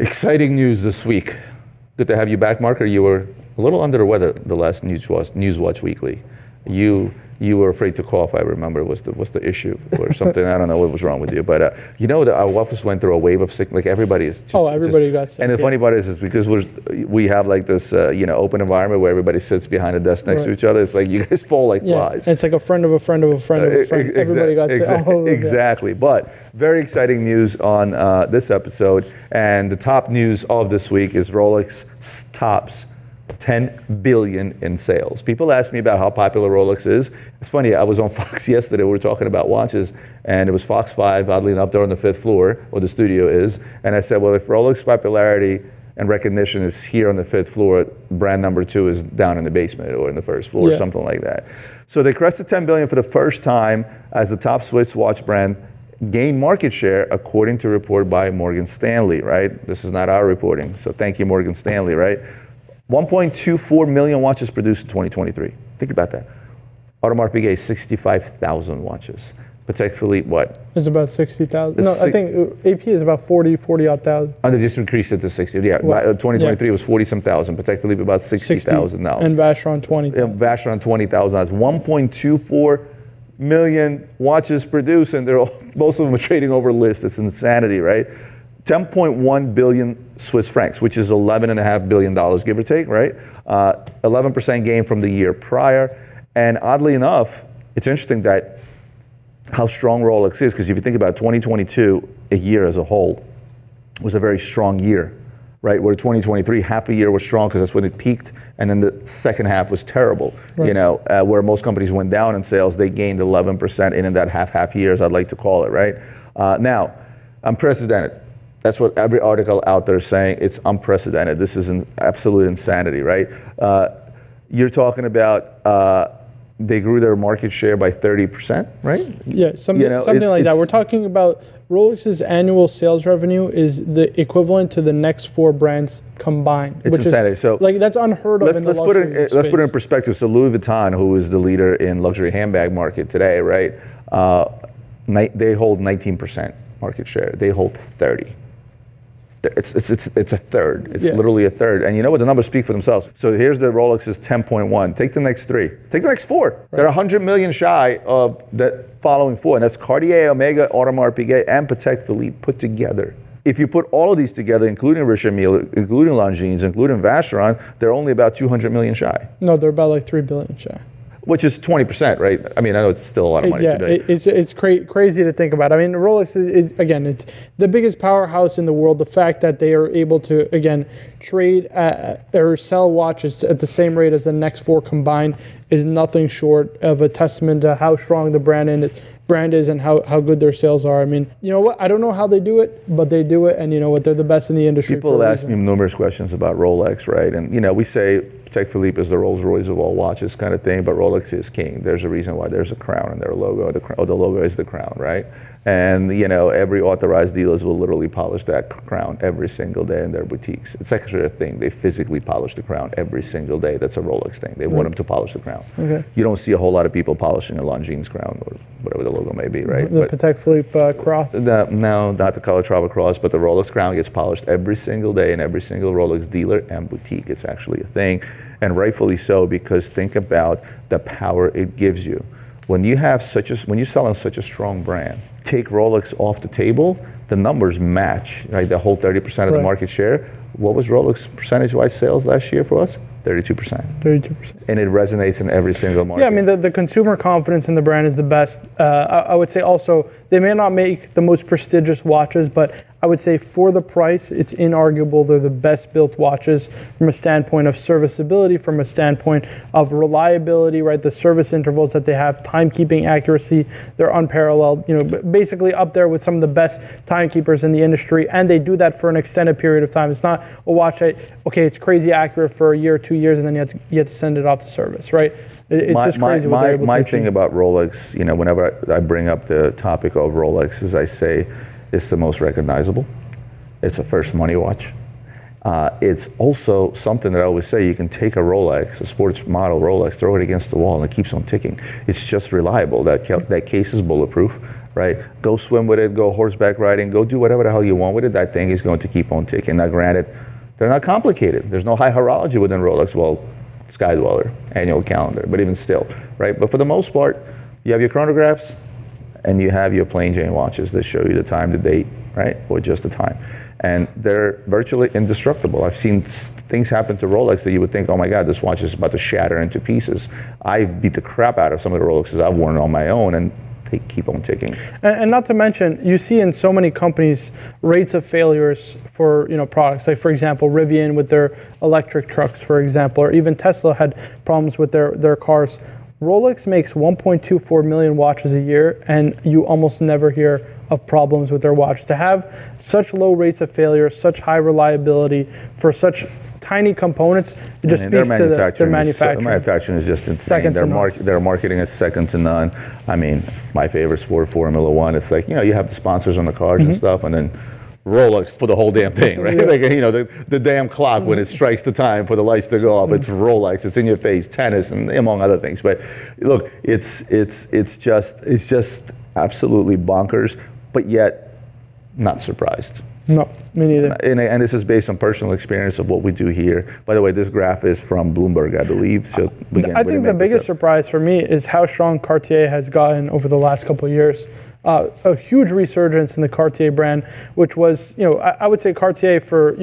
Exciting news this week. Good to have you back, Mark. You were a little under the weather the last Newswatch Weekly. You were afraid to cough, I remember, was the issue or something. I don't know what was wrong with you. But our office went through a wave of sick, like everybody is just, everybody got sick. And the funny part is because we have like this open environment where everybody sits behind a desk next to each other. It's like you guys fall like flies. It's like a friend of a friend of a friend of a friend. Everybody got sick. Exactly. But very exciting news on this episode. And the top news of this week is Rolex tops 10 billion in sales. People ask me about how popular Rolex is. It's funny, I was on Fox yesterday, we were talking about watches, and it was Fox 5, oddly enough, they're on the 5th floor, where the studio is, and I said, well, if Rolex popularity and recognition is here on the 5th floor, brand number 2 is down in the basement or in the 1st floor, or something like that. So they crested 10 billion for the first time as the top Swiss watch brand, gained market share according to a report by Morgan Stanley, right? This is not our reporting, so thank you, Morgan Stanley, right? 1.24 million watches produced in 2023. Think about that. Audemars Piguet, 65,000 watches. Patek Philippe, what? It's about 60,000. No, I think AP is about 40-odd thousand. Oh, they just increased it to 60. Yeah, 2023 was 40-some thousand. Patek Philippe about 60,000 now. And Vacheron 20,000. Vacheron 20,000. That's 1.24 million watches produced, and most of them are trading over list. It's insanity, right? 10.1 billion Swiss francs, which is $11.5 billion, give or take, right? 11% gain from the year prior. And oddly enough, it's interesting that how strong Rolex is, because if you think about 2022, a year as a whole, was a very strong year, right? Where 2023, half a year was strong because that's when it peaked, and then the second half was terrible. Right. Where most companies went down in sales, they gained 11% in that half years, I'd like to call it, right? Now, unprecedented. That's what every article out there is saying. It's unprecedented. This is an absolute insanity, right? You're talking about they grew their market share by 30%, right? Yeah, something like that. We're talking about Rolex's annual sales revenue is the equivalent to the next 4 brands combined. It's insanity. So that's unheard of in the luxury space. Let's put it in perspective. So Louis Vuitton, who is the leader in luxury handbag market today, right? They hold 19% market share. They hold 30%. It's a third. It's literally a third. And you know what? The numbers speak for themselves. So here's the Rolex's 10.1. Take the next 3. Take the next 4. Right. They're 100 million shy of the following 4. And that's Cartier, Omega, Audemars Piguet, and Patek Philippe put together. If you put all of these together, including Richard Mille, including Longines, including Vacheron, they're only about 200 million shy. No, they're about like 3 billion shy. Which is 20%, right? I mean, I know it's still a lot of money today. It's crazy to think about. I mean, Rolex, it's the biggest powerhouse in the world. The fact that they are able to, again, trade or sell watches at the same rate as the next 4 combined is nothing short of a testament to how strong the brand is and how good their sales are. I mean, you know what? I don't know how they do it, but they do it, and you know what? They're the best in the industry. People have asked me numerous questions about Rolex, right? And we say Patek Philippe is the Rolls Royce of all watches kind of thing, but Rolex is king. There's a reason why there's a crown in their logo. The logo is the crown, right? And every authorized dealers will literally polish that crown every single day in their boutiques. It's actually a thing. They physically polish the crown every single day. That's a Rolex thing. They want them to polish the crown. Okay. You don't see a whole lot of people polishing a Longines crown or whatever the logo may be, right? The Patek Philippe cross? No, not the Calatrava cross, but the Rolex crown gets polished every single day in every single Rolex dealer and boutique. It's actually a thing, and rightfully so, because think about the power it gives you. When you're selling such a strong brand, take Rolex off the table, the numbers match, right? The whole 30% of the market share. What was Rolex percentage-wise sales last year for us? 32%. 32%. And it resonates in every single market. Yeah, I mean, the consumer confidence in the brand is the best. I would say also, they may not make the most prestigious watches, but I would say for the price, it's inarguable they're the best built watches from a standpoint of serviceability, from a standpoint of reliability, right? The service intervals that they have, timekeeping accuracy, they're unparalleled, basically up there with some of the best timekeepers in the industry, and they do that for an extended period of time. It's not a watch that, it's crazy accurate for a year, 2 years, and then you have to send it off to service, right? It's just crazy what they're able to My achieve. thing about Rolex, whenever I bring up the topic of Rolex, is I say it's the most recognizable. It's a first money watch. It's also something that I always say, you can take a Rolex, a sports model Rolex, throw it against the wall, and it keeps on ticking. It's just reliable. That case is bulletproof. right? Go swim with it, go horseback riding, go do whatever the hell you want with it. That thing is going to keep on ticking. Now, granted, they're not complicated. There's no high horology within Rolex. Well, Skydweller, annual calendar, but even still, right? But for the most part, you have your chronographs and you have your plain Jane watches that show you the time, the date, right? Or just the time. And they're virtually indestructible. I've seen things happen to Rolex that you would think, oh my God, this watch is about to shatter into pieces. I beat the crap out of some of the Rolexes I've worn on my own, and they keep on ticking. And not to mention, you see in so many companies rates of failures for products. Like for example, Rivian with their electric trucks, for example, or even Tesla had problems with their cars. Rolex makes 1.24 million watches a year, and you almost never hear of problems with their watch. To have such low rates of failure, such high reliability for such tiny components, it just speaks to their manufacturing. The manufacturing is just insane. Their marketing is second to none. I mean, my favorite sport, Formula One, it's like, you have the sponsors on the cars and stuff, and then Rolex for the whole damn thing, right? Like, the damn clock when it strikes the time for the lights to go up, it's Rolex, it's in your face, tennis, and among other things. But look, it's just absolutely bonkers, but yet not surprised. No, me neither. And this is based on personal experience of what we do here. By the way, this graph is from Bloomberg, I believe. So I think the biggest surprise for me is how strong Cartier has gotten over the last couple of years. A huge resurgence in the Cartier brand, which was, I would say Cartier for,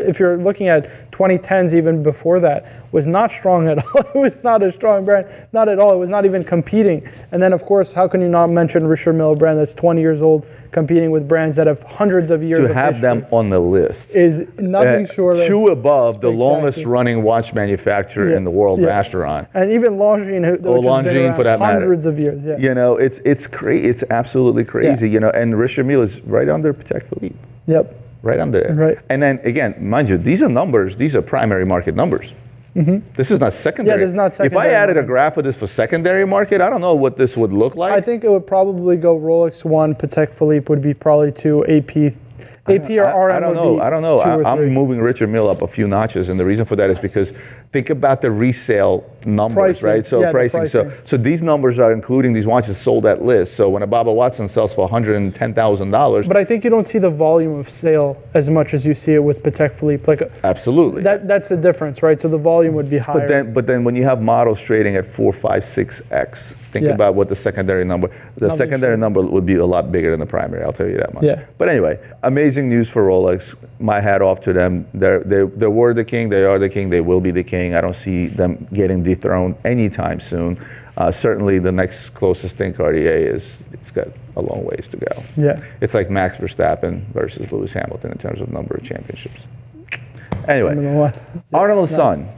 if you're looking at 2010s even before that, was not strong at all. It was not a strong brand, not at all. It was not even competing. And then, of course, how can you not mention Richard Mille brand that's 20 years old, competing with brands that have hundreds of years of history? To have them on the list is nothing short of two above the longest running watch manufacturer in the world, Vacheron. And even Longines, which has been around for that hundreds matter. Of years. Yeah. It's crazy. It's absolutely crazy. And Richard Mille is right under Patek Philippe. Yep. Right under. Right. And then again, mind you, these are numbers. These are primary market numbers. Mm-hmm. This is not secondary. Yeah, this is not secondary. If I added a graph of this for secondary market, I don't know what this would look like. I think it would probably go Rolex 1, Patek Philippe would be probably 2, AP or RM. I don't know. I'm moving Richard Mille up a few notches, and the reason for that is because think about the resale numbers, pricing, right? So pricing. pricing. So these numbers are including these watches sold at list. So when a Baba Watson sells for $110,000, but I think you don't see the volume of sale as much as you see it with Patek Philippe. Absolutely. That's the difference, right? So the volume would be higher. But then when you have models trading at 4, 5, 6x, think about what the secondary number. The secondary number would be a lot bigger than the primary. I'll tell you that much. Yeah. But anyway, amazing news for Rolex. My hat off to them. They were the king. They are the king. They will be the king. I don't see them getting dethroned anytime soon. Certainly, the next closest thing, Cartier, it's got a long ways to go. Yeah. It's like Max Verstappen versus Lewis Hamilton in terms of number of championships. Anyway, Arnold Son.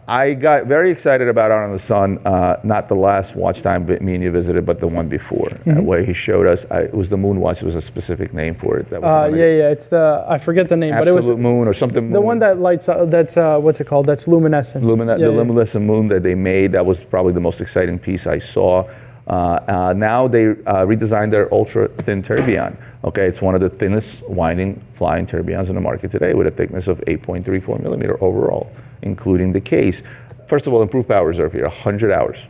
I got very excited about Arnold Son, not the last watch time me and you visited, but the one before, where he showed us, it was the Moon watch, it was a specific name for it. That was it's I forget the name, but it was Moon or something. The one that lights up, that's, what's it called? That's luminescent. The luminescent moon that they made, that was probably the most exciting piece I saw. Now they redesigned their Ultrathin Tourbillon. Okay, it's one of the thinnest winding flying tourbillons in the market today with a thickness of 8.34 millimeter overall, including the case. First of all, improved power reserve here, 100 hours.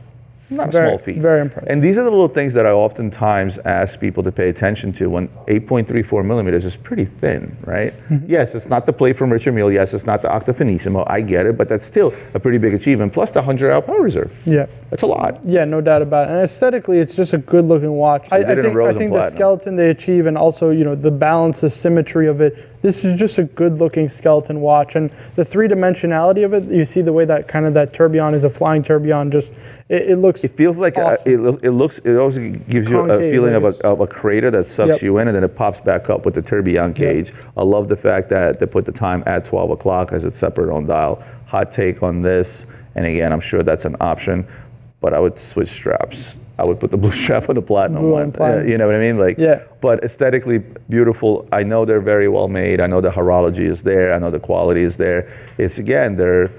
Not a small feat. Very impressive. And these are the little things that I oftentimes ask people to pay attention to when 8.34 millimeters is pretty thin, right? Mm-hmm. Yes, it's not the plate from Richard Mille. Yes, it's not the Octafinissimo. I get it, but that's still a pretty big achievement. Plus the 100-hour power reserve. Yeah. That's a lot. Yeah, no doubt about it. And aesthetically, it's just a good-looking watch. I think the skeleton they achieve, and also the balance, the symmetry of it. This is just a good-looking skeleton watch, and the three-dimensionality of it. You see the way that that tourbillon is a flying tourbillon. Just it looks. It feels like awesome. It also gives you a feeling of a crater that sucks you in, and then it pops back up with the tourbillon cage. Yep. I love the fact that they put the time at 12 o'clock as it's separate on dial. Hot take on this, and again, I'm sure that's an option, but I would switch straps. I would put the blue strap on the platinum one. You know what I mean? But aesthetically beautiful. I know they're very well made. I know the horology is there. I know the quality is there. It's again, they're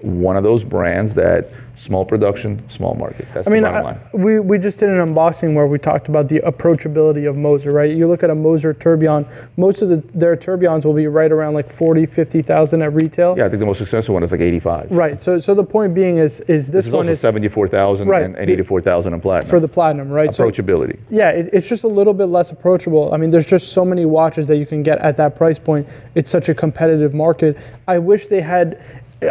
one of those brands that small production, small market. That's the bottom line. We just did an unboxing where we talked about the approachability of Moser, right? You look at a Moser tourbillon, most of their tourbillons will be right around like 40, 50,000 at retail. Yeah, I think the most expensive one is like 85. Right. So the point being is this is one also 74,000 right, and 84,000 in platinum. for the platinum, right? Approachability. So, yeah, it's just a little bit less approachable. I mean, there's just so many watches that you can get at that price point. It's such a competitive market. I wish they had.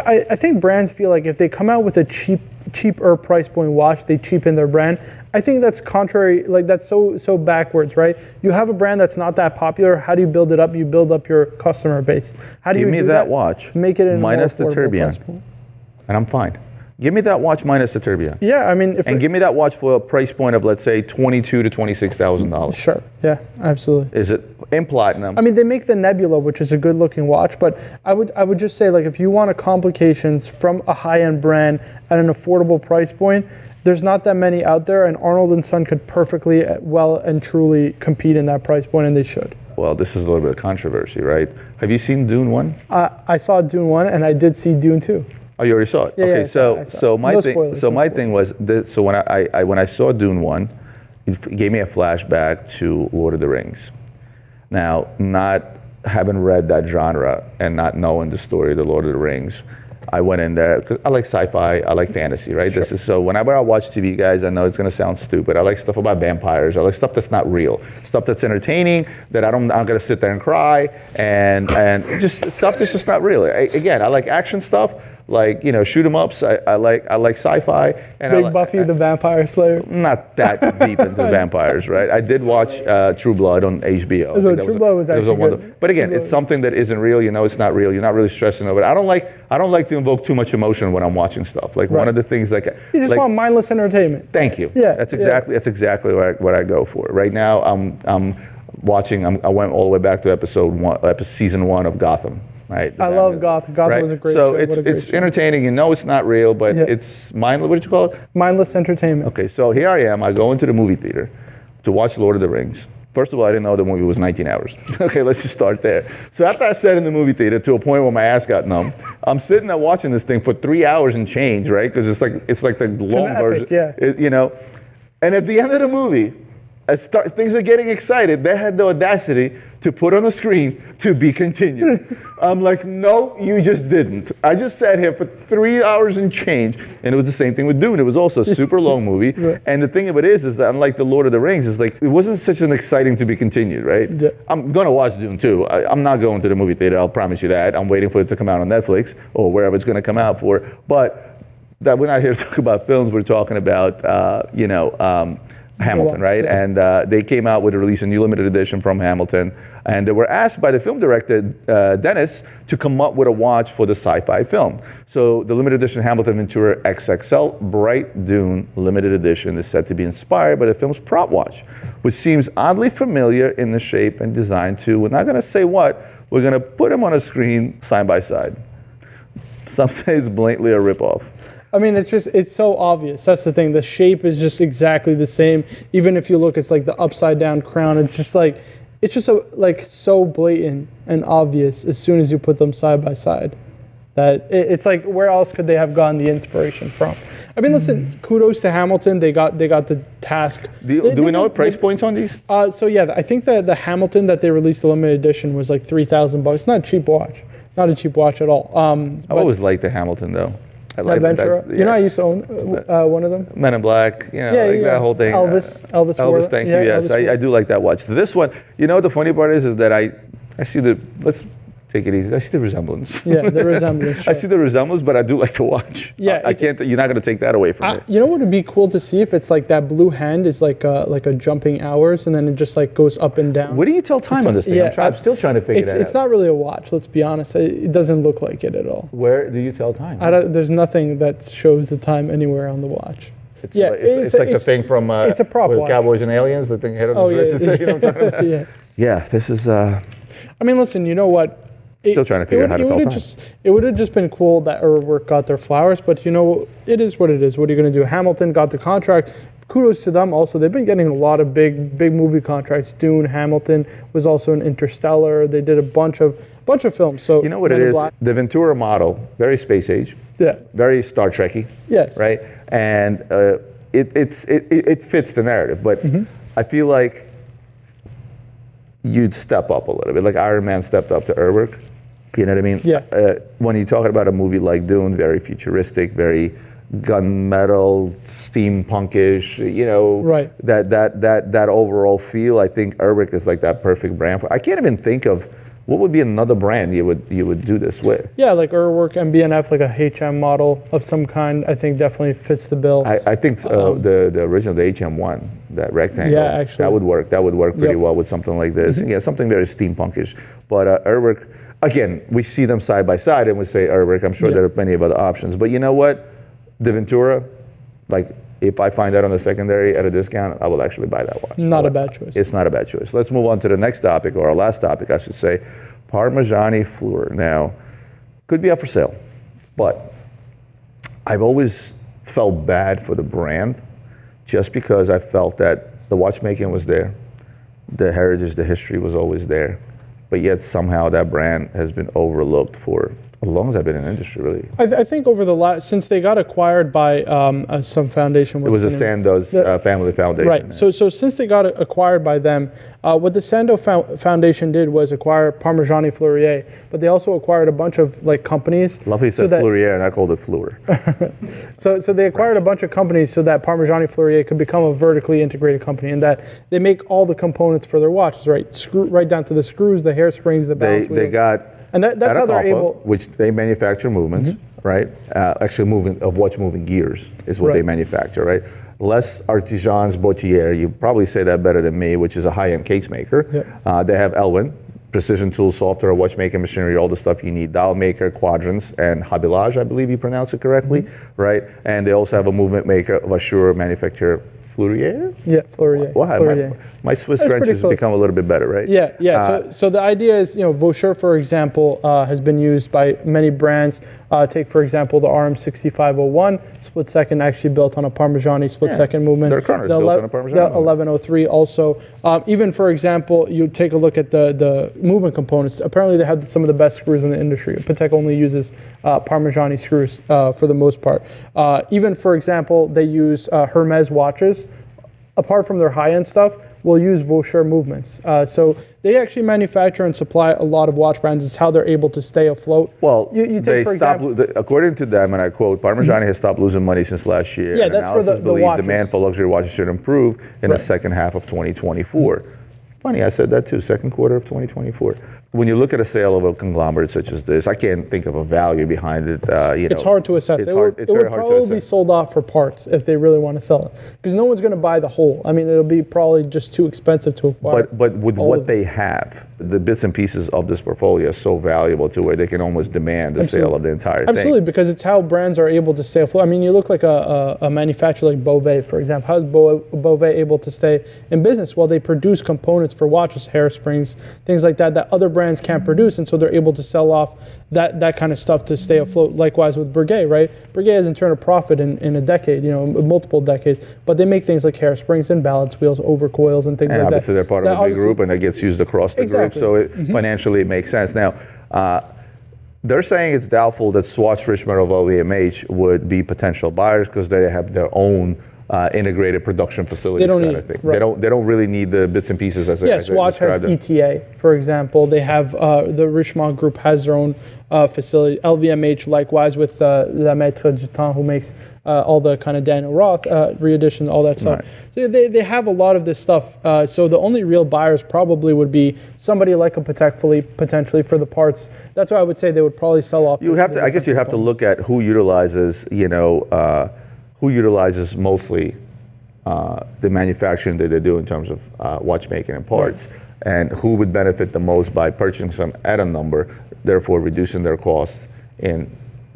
I think brands feel like if they come out with a cheaper price point watch, they cheapen their brand. I think that's contrary, like that's so backwards, right? You have a brand that's not that popular. How do you build it up? You build up your customer base. How do Give you me do that watch Make it in minus a more the affordable tourbillon, price point. and I'm fine. Give me that watch minus the tourbillon. Yeah, I mean, and give me that watch for a price point of, let's say, $22,000 to $26,000. Sure. Yeah, absolutely. Is it in platinum? I mean, they make the Nebula, which is a good-looking watch, but I would just say, like, if you want a complications from a high-end brand at an affordable price point, there's not that many out there, and Arnold & Son could perfectly, well and truly compete in that price point, and they should. Well, this is a little bit of controversy, right? Have you seen Dune 1? I saw Dune 1, and I did see Dune 2. Oh, you already saw it. Yeah, okay, yeah, I saw it. my thing was this, so when I saw Dune 1, it gave me a flashback to Lord of the Rings. Now, not having read that genre and not knowing the story of the Lord of the Rings, I went in there because I like sci-fi, I like fantasy, right? Sure. So whenever I watch TV, guys, I know it's gonna sound stupid. I like stuff about vampires. I like stuff that's not real, stuff that's entertaining, that I'm not gonna sit there and cry, and just stuff that's just not real. I like action stuff. Like, shoot 'em ups. I like sci-fi. And Big Buffy the Vampire Slayer. Not that deep into vampires, right? I did watch True Blood on HBO. True Blood was actually good. But again, it's something that isn't real. It's not real. You're not really stressing over it. I don't like to invoke too much emotion when I'm watching stuff. Like one of the things, like you just want mindless entertainment. Thank you. Yeah, that's exactly what I go for. Right now, I'm watching. I went all the way back to season 1 of Gotham. Right, I love Gotham. Gotham was a great show. So it's entertaining. It's not real, but it's mindless. What did you call it? Mindless entertainment. Okay, so here I am. I go into the movie theater to watch Lord of the Rings. First of all, I didn't know the movie was 19 hours. Okay, let's just start there. So after I sat in the movie theater to a point where my ass got numb, I'm sitting there watching this thing for 3 hours and change, right? Because it's like the long version. Yeah. And at the end of the movie, things are getting excited. They had the audacity to put on the screen to be continued. I'm like, no, you just didn't. I just sat here for 3 hours and change, and it was the same thing with Dune. It was also a super long movie, Right. And the thing of it is that unlike the Lord of the Rings, it's like it wasn't such an exciting to be continued, right? Yeah. I'm gonna watch Dune too. I'm not going to the movie theater. I'll promise you that. I'm waiting for it to come out on Netflix or wherever it's gonna come out for. But that we're not here to talk about films. We're talking about Hamilton, right? Yeah. And they came out with a release, a new limited edition from Hamilton, and they were asked by the film director, Dennis, to come up with a watch for the sci-fi film. So the limited edition Hamilton Ventura XXL Bright Dune limited edition is said to be inspired by the film's prop watch, which seems oddly familiar in the shape and design too. We're not gonna say what, we're gonna put them on a screen side by side. Some say it's blatantly a ripoff. I mean, it's so obvious. That's the thing. The shape is just exactly the same. Even if you look, it's like the upside down crown. It's just so blatant and obvious as soon as you put them side by side. That it's like, where else could they have gotten the inspiration from? I mean, listen, kudos to Hamilton. They got the task. Do we know what price points on these? So yeah, I think that the Hamilton that they released the limited edition was like $3,000. Not a cheap watch. Not a cheap watch at all. I always liked the Hamilton though. I like Ventura. Yeah. I used to own one of them. Men in Black, that whole thing. Elvis. Thank you. Yes, I do like that watch. This one, the funny part is that I see let's take it easy. I see the resemblance. Yeah, the resemblance. Sure. I see the resemblance, but I do like to watch. Yeah, I can't. You're not going to take that away from me. You know what would be cool to see if it's like that blue hand is like a jumping hours, and then it just like goes up and down. Where do you tell time on this thing? I'm still trying to figure that out. It's not really a watch. Let's be honest. It doesn't look like it at all. Where do you tell time? There's nothing that shows the time anywhere on the watch. It's like the thing from it's a prop watch. Cowboys and Aliens, the thing ahead of the wrist. You know what I'm talking about? Yeah, this is. I mean, listen. You know what? Still trying to figure out how to tell time. It would have just been cool that Urwerk got their flowers, but it is what it is. What are you going to do? Hamilton got the contract. kudos to them also. They've been getting a lot of big movie contracts. Dune, Hamilton was also in Interstellar. They did a bunch of films. So you know what it is? The Ventura model, very space age. Yeah. Very Star Trek-y. Yes. Right? And it fits the narrative, but I feel like you'd step up a little bit, like Iron Man stepped up to Urwerk. You know what I mean? Yeah. When you're talking about a movie like Dune, very futuristic, very gunmetal, steampunkish, you know, right. that overall feel. I think Urwerk is like that perfect brand for. I can't even think of what would be another brand you would do this with. Yeah, like Urwerk, MB&F, like a HM model of some kind. I think definitely fits the bill. I think the original, the HM1, that rectangle. Yeah, actually. That would work. That would work pretty well with something like this. Yeah, something very steampunkish. But Urwerk, again, we see them side by side and we say Urwerk. I'm sure there are plenty of other options. But you know what? The Ventura, like if I find that on the secondary at a discount, I will actually buy that watch. Not a bad choice. It's not a bad choice. Let's move on to the next topic, or our last topic, I should say. Parmigiani Fleurier. Now, could be up for sale, but I've always felt bad for the brand just because I felt that the watchmaking was there, the heritage, the history was always there, but yet somehow that brand has been overlooked for as long as I've been in the industry, really. I think over the last, since they got acquired by some foundation. It was a Sandoz family foundation. Right. So since they got acquired by them, what the Sandoz Foundation did was acquire Parmigiani Fleurier, but they also acquired a bunch of like companies. Lovely said Fleurier, and I called it Fleur. So they acquired a bunch of companies so that Parmigiani Fleurier could become a vertically integrated company, and that they make all the components for their watches, right? Right down to the screws, the hairsprings, the balance wheels. They got. And that's how they're able. Which they manufacture movements, right? Actually, watch moving gears is what they manufacture, right? Les Artisans Bottier, you probably say that better than me, which is a high-end case maker. Yep. They have Elwin, precision tools, software, watchmaking machinery, all the stuff you need. Dial maker, quadrants, and habillage, I believe you pronounce it correctly, right? And they also have a movement maker, Vasseur manufacturer, Fleurier? Yeah, Fleurier. Wow, Fleurier. My Swiss French has become a little bit better, right? Yeah. So the idea is, Vasseur, for example, has been used by many brands. Take, for example, the RM6501, split second, actually built on a Parmigiani split second movement. Their Chrono is built on a Parmigiani. The 1103 also. Even, for example, you take a look at the movement components. Apparently, they have some of the best screws in the industry. Patek only uses Parmigiani screws for the most part. Even, for example, they use Hermes watches. Apart from their high-end stuff, will use Vasseur movements. So they actually manufacture and supply a lot of watch brands. It's how they're able to stay afloat. Well, they stopped, according to them, and I quote, Parmigiani has stopped losing money since last year. Yeah, that's for the watches. Demand for luxury watches should improve in the second half of 2024. Funny, I said that too, second quarter of 2024. When you look at a sale of a conglomerate such as this, I can't think of a value behind it. It's hard to assess. It would probably be sold off for parts if they really want to sell it, because no one's going to buy the whole. I mean, it'll be probably just too expensive to acquire. But with what they have, the bits and pieces of this portfolio are so valuable to where they can almost demand the sale of the entire thing. Absolutely, because it's how brands are able to stay afloat. I mean, you look like a manufacturer like Beauvais, for example. How is Beauvais able to stay in business? Well, they produce components for watches, hairsprings, things like that other brands can't produce, and so they're able to sell off that kind of stuff to stay afloat. Likewise with Breguet, right? Breguet hasn't turned a profit in a decade, multiple decades, but they make things like hairsprings and balance wheels, overcoils, and things like that. Obviously, they're part of a big group, and it gets used across the group, so financially it makes sense. Now, they're saying it's doubtful that Swatch, Richmond, or LVMH would be potential buyers because they have their own integrated production facilities kind of thing. Right. They don't really need the bits and pieces as Swatch has ETA, for example. They have the Richemont Group has their own facility. LVMH likewise with La Maître du Temps, who makes all the kind of Daniel Roth reedition, all that stuff. Right. So they have a lot of this stuff. So the only real buyers probably would be somebody like a Patek Philippe potentially for the parts. That's why I would say they would probably sell off. I guess you'd have to look at who utilizes mostly the manufacturing that they do in terms of watchmaking and parts, and who would benefit the most by purchasing some at a number, therefore reducing their costs in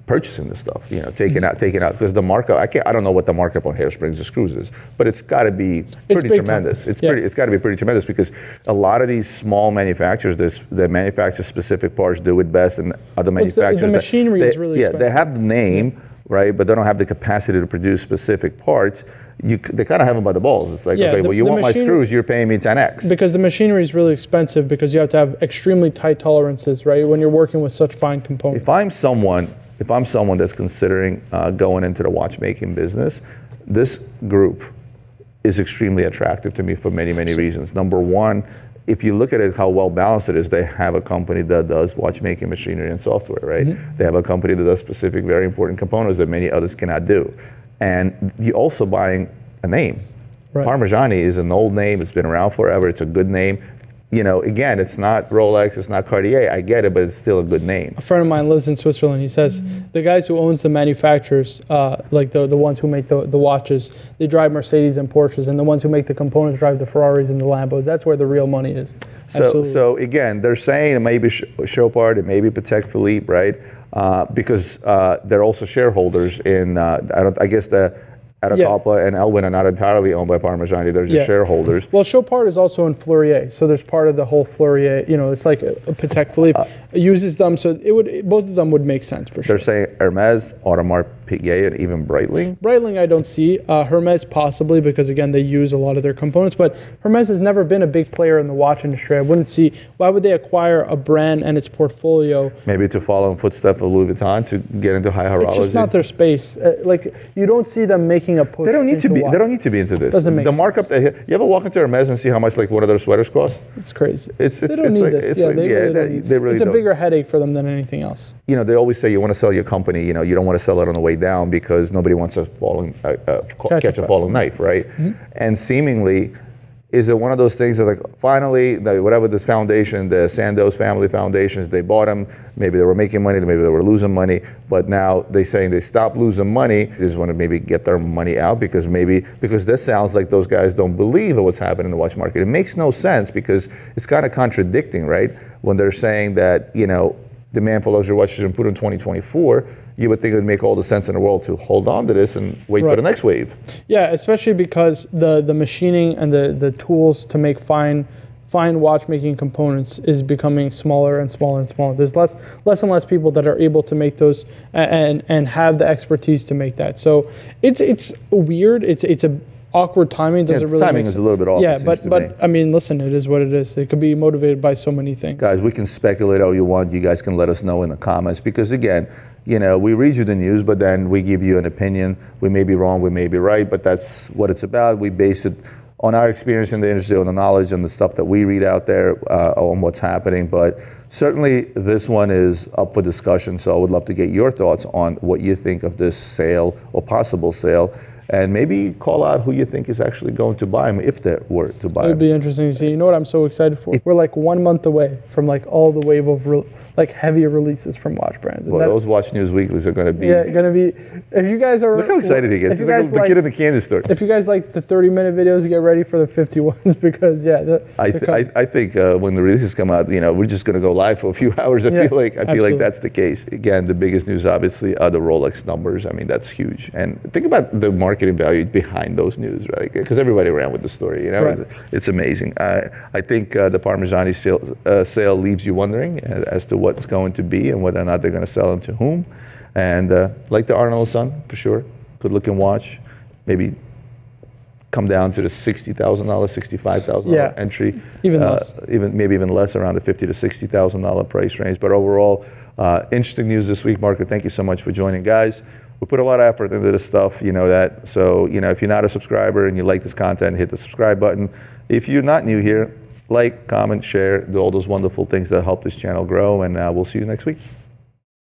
purchasing the stuff. Taking out because the markup. I don't know what the markup on hairsprings or screws is, but it's got to be pretty tremendous. It's got to be pretty tremendous because a lot of these small manufacturers that manufacture specific parts do it best, and other manufacturers the machinery is really expensive. they have the name. right? But they don't have the capacity to produce specific parts. They kind of have them by the balls. It's like, okay, well, you want my screws, you're paying me 10x. Because the machinery is really expensive because you have to have extremely tight tolerances, right? When you're working with such fine components. If I'm someone that's considering going into the watchmaking business, this group is extremely attractive to me for many, many reasons. Number one, if you look at it, how well balanced it is, they have a company that does watchmaking machinery and software, right? They have a company that does specific, very important components that many others cannot do. And you're also buying a name. Right. Parmigiani is an old name. It's been around forever. It's a good name. You know, again, it's not Rolex, it's not Cartier. I get it, but it's still a good name. A friend of mine lives in Switzerland. He says the guys who owns the manufacturers, like the ones who make the watches, they drive Mercedes and Porsches, and the ones who make the components drive the Ferraris and the Lambos. That's where the real money is. So again, they're saying it may be Chopard, it may be Patek Philippe, right? Because they're also shareholders in, I guess the Atacalpa and Elwyn are not entirely owned by Parmigiani. They're just shareholders. Well, Chopard is also in Fleurier, so there's part of the whole Fleurier. You know, it's like a Patek Philippe uses them, so both of them would make sense for sure. They're saying Hermes, Audemars Piguet, and even Breitling. Breitling, I don't see. Hermes possibly because again they use a lot of their components, but Hermes has never been a big player in the watch industry. I wouldn't see why would they acquire a brand and its portfolio. Maybe to follow in footsteps of Louis Vuitton to get into high horology. It's just not their space. Like you don't see them making a push. They don't need to be. They don't need to be into this. Doesn't make the sense. markup. You ever walk into Hermes and see how much like one of their sweaters costs? It's crazy. They don't need this. They really don't. It's a bigger headache for them than anything else. You know, they always say you want to sell your company. You know, you don't want to sell it on the way down because nobody wants to catch a falling knife, right? And seemingly, is it one of those things that like finally, whatever this foundation, the Sandoz family foundations, they bought them. Maybe they were making money, maybe they were losing money, but now they're saying they stopped losing money. They just want to maybe get their money out because this sounds like those guys don't believe in what's happening in the watch market. It makes no sense because it's kind of contradicting, right? When they're saying that, you know, demand for luxury watches and put in 2024, you would think it would make all the sense in the world to hold on to this and wait for the next wave. Yeah, especially because the machining and the tools to make fine watchmaking components is becoming smaller and smaller and smaller. There's less and less people that are able to make those and have the expertise to make that. So it's weird. It's a awkward timing. Doesn't really timing is a little bit off. Yeah, but I mean, listen, it is what it is. It could be motivated by so many things. Guys, we can speculate all you want. You guys can let us know in the comments because again, you know, we read you the news, but then we give you an opinion. We may be wrong, we may be right, but that's what it's about. We base it on our experience in the industry, on the knowledge and the stuff that we read out there on what's happening. But certainly this one is up for discussion. So I would love to get your thoughts on what you think of this sale or possible sale. And maybe call out who you think is actually going to buy them if they were to buy them. It would be interesting to see. You know what I'm so excited for? We're like 1 month away from like all the wave of heavier releases from watch brands. Well, those Watch News Weeklies are going to be... Yeah, going to be... If you guys are... Look how excited he gets. He's like the kid in the candy store. If you guys like the 30-minute videos, get ready for the 51s because, I think when the releases come out, you know, we're just going to go live for a few hours. I feel like that's the case. Again, the biggest news, obviously, are the Rolex numbers. I mean, that's huge. And think about the marketing value behind those news, right? Because everybody ran with the story, you know? Right. It's amazing. I think the Parmigiani sale leaves you wondering as to what's going to be and whether or not they're going to sell them to whom. And like the Arnold Son, for sure, good looking watch, maybe come down to the $60,000, $65,000 entry. Even less. Maybe even less, around the $50,000 to $60,000 price range. But overall, interesting news this week, Marco. Thank you so much for joining, guys. We put a lot of effort into this stuff, you know that. So, you know, if you're not a subscriber and you like this content, hit the subscribe button. If you're not new here, like, comment, share, do all those wonderful things that help this channel grow, and we'll see you next week.